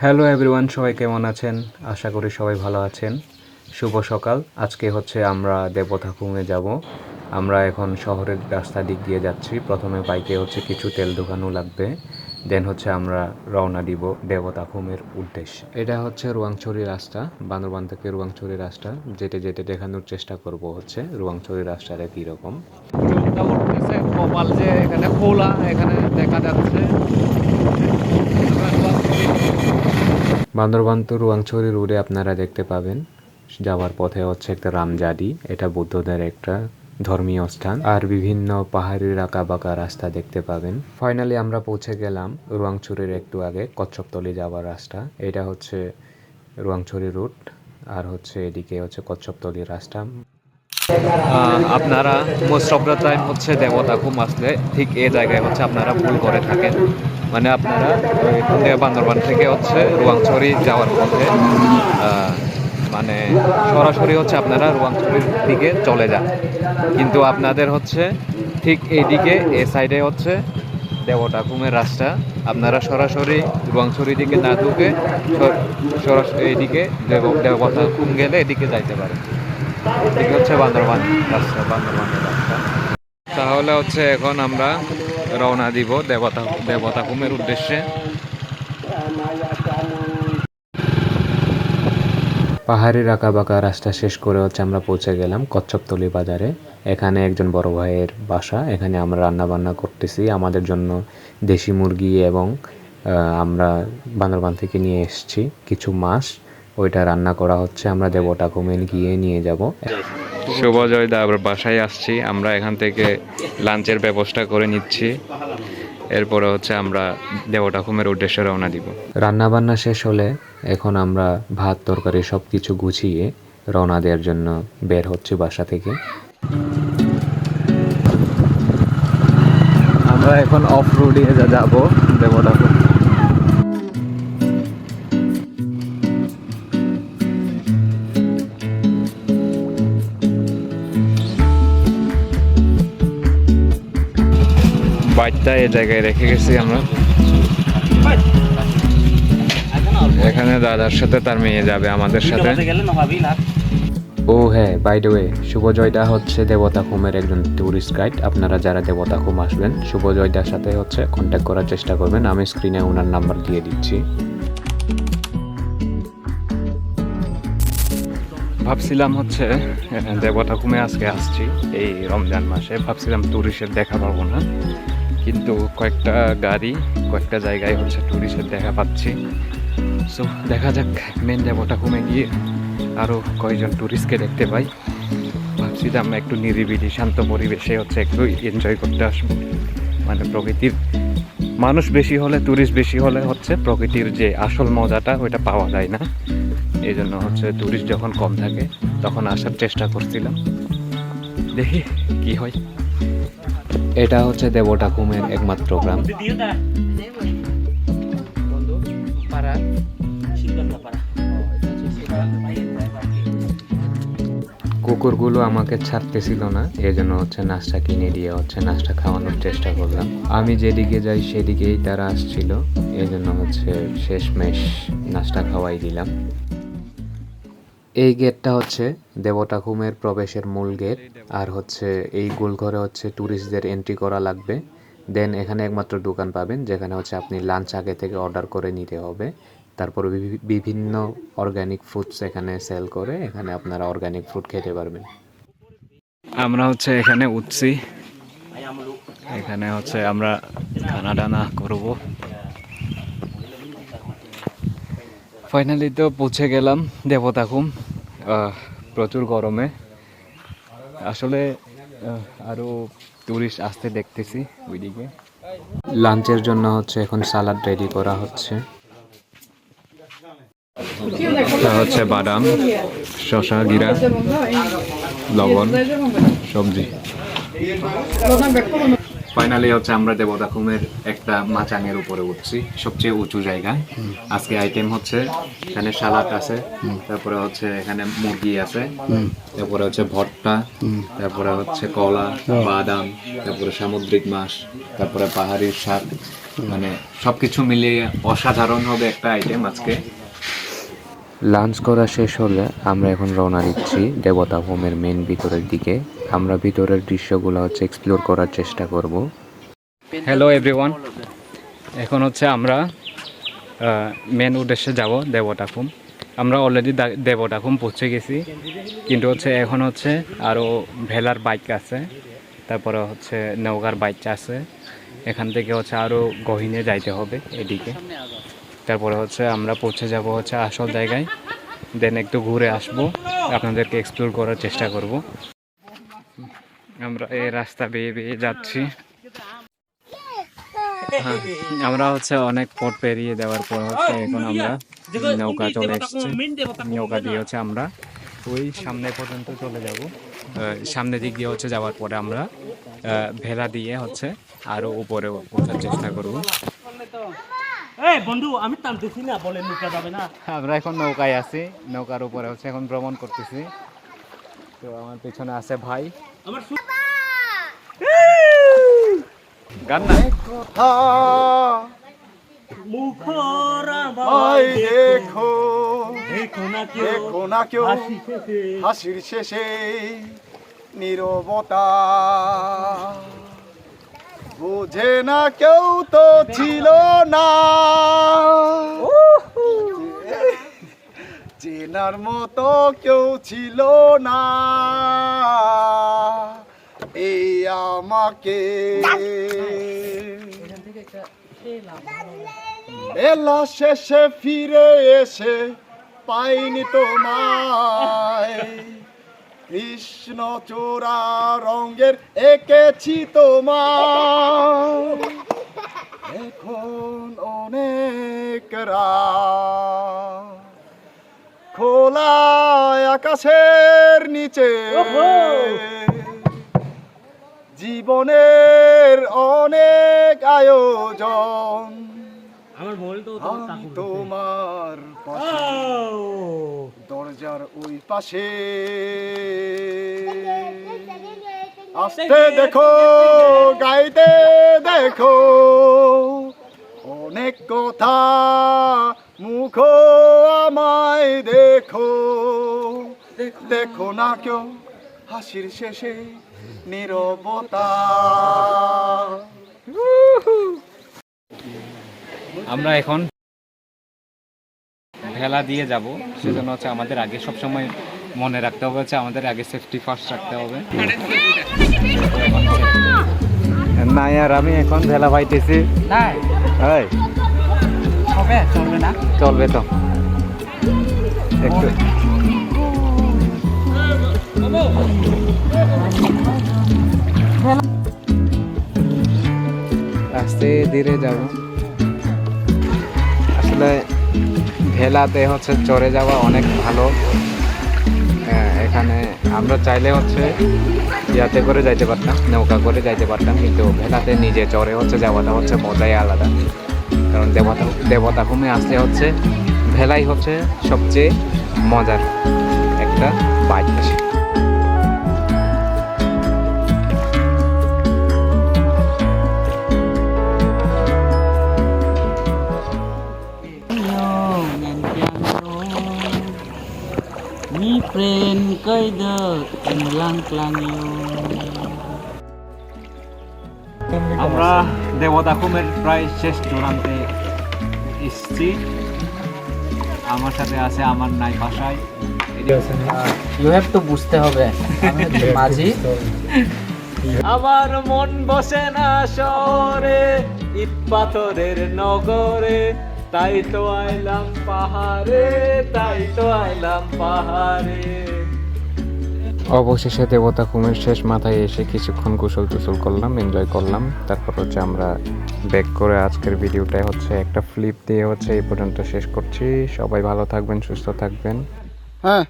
Hello everyone, সবাই কেমন আছেন? আশা করি সবাই ভালো আছেন। শুভ সকাল। আজকে হচ্ছে আমরা দেবতাখুমে যাব। আমরা এখন শহরের রাস্তা দিক দিয়ে যাচ্ছি। প্রথমে বাইকে হচ্ছে কিছু তেল ঢোকানো লাগবে, দেন হচ্ছে আমরা রওনা দিব দেবতাখুমের উদ্দেশ্যে। এটা হচ্ছে রুয়াংছড়ি রাস্তা, বান্দরবান থেকে রুয়াংছড়ি রাস্তা। যেতে যেতে দেখানোর চেষ্টা করব হচ্ছে রুয়াংছড়ি রাস্তাটা কীরকম। কপাল যে এখানে খোলা, এখানে দেখা যাচ্ছে বান্দরবান তো রুয়াংছড়ি রোডে আপনারা দেখতে পাবেন। যাওয়ার পথে হচ্ছে একটা রামজাদি, এটা বুদ্ধদের একটা ধর্মীয় স্থান, আর বিভিন্ন পাহাড়ি আঁকা বাঁকা রাস্তা দেখতে পাবেন। ফাইনালি আমরা পৌঁছে গেলাম রুয়াংছড়ির একটু আগে কচ্ছপতলি যাওয়ার রাস্তা। এটা হচ্ছে রুয়াংছড়ি রুট, আর হচ্ছে এদিকে হচ্ছে কচ্ছপতলির রাস্তা। আপনারা মোস্ট অফ দ্য টাইম হচ্ছে দেবতাখুম আসলে ঠিক এই জায়গায় হচ্ছে আপনারা ভুল করে থাকেন। মানে আপনারা এখান থেকে বান্দরবান থেকে হচ্ছে রুয়াংছড়ি যাওয়ার পথে মানে সরাসরি হচ্ছে আপনারা রুয়াংছড়ির দিকে চলে যান, কিন্তু আপনাদের হচ্ছে ঠিক এইদিকে এ সাইডে হচ্ছে দেবতাখুমের রাস্তা। আপনারা সরাসরি রুয়াংছড়ির দিকে না ঢুকে সরাসরি এইদিকে দেবতাখুম গেলে এদিকে যাইতে পারেন। এদিকে হচ্ছে বান্দরবানের রাস্তা। তাহলে হচ্ছে এখন আমরা রওনা দিব দেবতাখুমের উদ্দেশ্যে। পাহাড়ি আঁকা বাঁকা রাস্তা শেষ করে হচ্ছে আমরা পৌঁছে গেলাম কচ্ছপতলি বাজারে। এখানে একজন বড় ভাইয়ের বাসা, এখানে আমরা রান্না বান্না করতেছি আমাদের জন্য দেশি মুরগি, এবং আমরা বান্দরবান থেকে নিয়ে এসেছি কিছু মাছ, ওইটা রান্না করা হচ্ছে। আমরা দেবতাখুমে গিয়ে নিয়ে যাব। শুভজয় দা আবার বাসায় আসছি, আমরা এখান থেকে লাঞ্চের ব্যবস্থা করে নিচ্ছি। এরপরে হচ্ছে আমরা দেবতাখুমের উদ্দেশ্যে রওনা দিব। রান্না বান্না শেষ হলে এখন আমরা ভাত তরকারি সব কিছু গুছিয়ে রওনা দেওয়ার জন্য বের হচ্ছি বাসা থেকে। আমরা এখন অফ রোডে যাব দেবতাখুম। বাইকটা এই জায়গায় রেখে গেছি আমরা। এখানে দাদার সাথে তার মেয়ে যাবে আমাদের সাথে। ও হ্যাঁ, বাই দ্য ওয়ে, শুভজয়দা হচ্ছে দেবতাখুমের একজন ট্যুরিস্ট গাইড। আপনারা যারা দেবতাখুম আসবেন শুভজয়দার সাথে হচ্ছে কন্ট্যাক্ট করার চেষ্টা করবেন। আমি স্ক্রিনে ওনার নাম্বার দিয়ে দিচ্ছি। ভাবছিলাম হচ্ছে দেবতাখুমে আজকে আসছি এই রমজান মাসে, ভাবছিলাম ট্যুরিস্টের দেখা পাবো না, কিন্তু কয়েকটা গাড়ি কয়েকটা জায়গায় হচ্ছে ট্যুরিস্টের দেখা পাচ্ছি। সো দেখা যাক মেন দেবতাখুমে গিয়ে আরও কয়েকজন ট্যুরিস্টকে দেখতে পাই। ভাবছিলাম একটু নিরিবিলি শান্ত পরিবেশে হচ্ছে একটু এনজয় করতে আসবো। মানে প্রকৃতির মানুষ বেশি হলে, ট্যুরিস্ট বেশি হলে হচ্ছে প্রকৃতির যে আসল মজাটা ওইটা পাওয়া যায় না। এই জন্য হচ্ছে ট্যুরিস্ট যখন কম থাকে তখন আসার চেষ্টা করছিলাম, দেখি কি হয়। এটা হচ্ছে দেবতাখুমের একমাত্র গ্রাম। কুকুরগুলো আমাকে ছাড়তেছিল না, এই জন্য হচ্ছে নাস্তা কিনে দিয়ে হচ্ছে নাস্তা খাওয়ানোর চেষ্টা করলাম। আমি যেদিকে যাই সেদিকেই তারা আসছিল, এই জন্য হচ্ছে শেষমেশ নাস্তা খাওয়াই দিলাম। এই গেটটা হচ্ছে দেবতাখুমের প্রবেশের মূল গেট, আর হচ্ছে এই গোলঘরে হচ্ছে ট্যুরিস্টদের এন্ট্রি করা লাগবে। দেন এখানে একমাত্র দোকান পাবেন যেখানে হচ্ছে আপনি লাঞ্চ আগে থেকে অর্ডার করে নিতে হবে। তারপর বিভিন্ন অর্গানিক ফ্রুটস এখানে সেল করে, এখানে আপনারা অর্গানিক ফ্রুট খেতে পারবেন। আমরা হচ্ছে এখানে উঠছি, এখানে হচ্ছে আমরা খানা টানা করব। ফাইনালি তো পৌঁছে গেলাম দেবতাখুম। প্রচুর গরমে আসলে আরও ট্যুরিস্ট আসতে দেখতেছি ওইদিকে। লাঞ্চের জন্য হচ্ছে এখন সালাড রেডি করা হচ্ছে। হচ্ছে বাদাম, শসা, জিরা, লবণ, সবজি। ফাইনালি হচ্ছে আমরা দেবতাখুমের একটা মাচাঙের উপরে উঠছি, সবচেয়ে উঁচু জায়গায়। আজকে আইটেম হচ্ছে এখানে সালাদ আছে, তারপরে হচ্ছে এখানে মুরগি আছে, তারপরে হচ্ছে ভর্তা, তারপরে হচ্ছে কলা, বাদাম, তারপরে সামুদ্রিক মাছ, তারপরে পাহাড়ির শাক, মানে সবকিছু মিলিয়ে অসাধারণ হবে একটা আইটেম আজকে। লাঞ্চ করা শেষ হলে আমরা এখন রওনা দিচ্ছি দেবতা হোমের মেন ভিতরের দিকে। আমরা ভিতরের দৃশ্যগুলো হচ্ছে এক্সপ্লোর করার চেষ্টা করব। হ্যালো এভরিওয়ান, এখন হচ্ছে আমরা মেন উদ্দেশ্যে যাব দেবতা হোম। আমরা অলরেডি দেবতা হোম পৌঁছে গেছি, কিন্তু হচ্ছে এখন হচ্ছে আরও ভেলার বাইক আছে, তারপরে হচ্ছে নৌকার বাইক আছে। এখান থেকে হচ্ছে আরও গহীনে যাইতে হবে এদিকে। তারপরে হচ্ছে আমরা পৌঁছে যাব হচ্ছে আসল জায়গায়, দেন একটু ঘুরে আসবো, আপনাদেরকে এক্সপ্লোর করার চেষ্টা করব। আমরা এই রাস্তা বেয়ে বেয়ে যাচ্ছি। আমরা হচ্ছে অনেক পথ পেরিয়ে দেওয়ার পর হচ্ছে এখন আমরা নৌকা চলে এসেছি। নৌকা দিয়ে হচ্ছে আমরা ওই সামনে পর্যন্ত চলে যাব। সামনের দিক দিয়ে হচ্ছে যাওয়ার পরে আমরা ভেলা দিয়ে হচ্ছে আরো উপরে ওঠার চেষ্টা করব। বন্ধু আমি টানতেছি না, বলে নৌকা যাবে না। আমরা এখন নৌকায় আছি, নৌকার উপরে হচ্ছে এখন ভ্রমণ করতেছি। তো আমার পিছনে আছে ভাই। আমার গান না মুখরা ভাই দেখো দেখো না কেউ হাসির শেষে নীরবতা, বুঝে না কেউ তো ছিল না, চেনার মতো কেউ ছিল না, এই আমাকে এলা শেষে ফিরে এসে পাইনি তোমায়, কৃষ্ণ চোরা রঙের এঁকেছি তোমায়, এখন অনেক রাত, খোলা আকাশের নিচে জীবনের অনেক আয়োজন, আমার বল তো আমি তোমার পাশে, দরজার ওই পাশে, আসতে দেখো গাইতে দেখো অনেক কথা, মুখ আমায় দেখো, দেখো না কেউ হাসির শেষে নীরবতা। আমরা এখন ভেলা দিয়ে যাব, সেজন্য হচ্ছে আমাদের আগে সবসময় মনে রাখতে হবে হচ্ছে আমাদের আগে সেফটি ফার্স্ট রাখতে হবে। না আর আমি এখন ভেলা পাইতেছি চলবে না, চলবে তো একটু। আস্তে ধীরে যাব। আসলে ভেলাতে হচ্ছে চড়ে যাওয়া অনেক ভালো। এখানে আমরা চাইলে হচ্ছে ইয়াতে করে যাইতে পারতাম, নৌকা করে যাইতে পারতাম, কিন্তু ভেলাতে নিজে চড়ে হচ্ছে যাওয়াটা হচ্ছে মজাই আলাদা। কারণ দেবতা হোমে আসলে হচ্ছে ভেলাই হচ্ছে সবচেয়ে মজার একটা bike. Mi friend kay the lang আমরা দেবতা হোমের প্রায় শেষ চূড়ান্তে এসছি। আমার সাথে আছে আমার নাই বাসায়। ইউ হ্যাভ তো বুঝতে হবে মাঝি। আমার মন বসে না শহরে, ইট পাথরের নগরে, তাই তো আইলাম পাহাড়ে, তাই তো আইলাম পাহাড়ে। অবশেষে দেবতা হোমের শেষ মাথায় এসে কিছুক্ষণ গোসল টোসল করলাম, এনজয় করলাম। তারপর হচ্ছে আমরা ব্যাক করে আজকের ভিডিওটা হচ্ছে একটা ফ্লিপ দিয়ে হচ্ছে এই পর্যন্ত শেষ করছি। সবাই ভালো থাকবেন, সুস্থ থাকবেন। হ্যাঁ।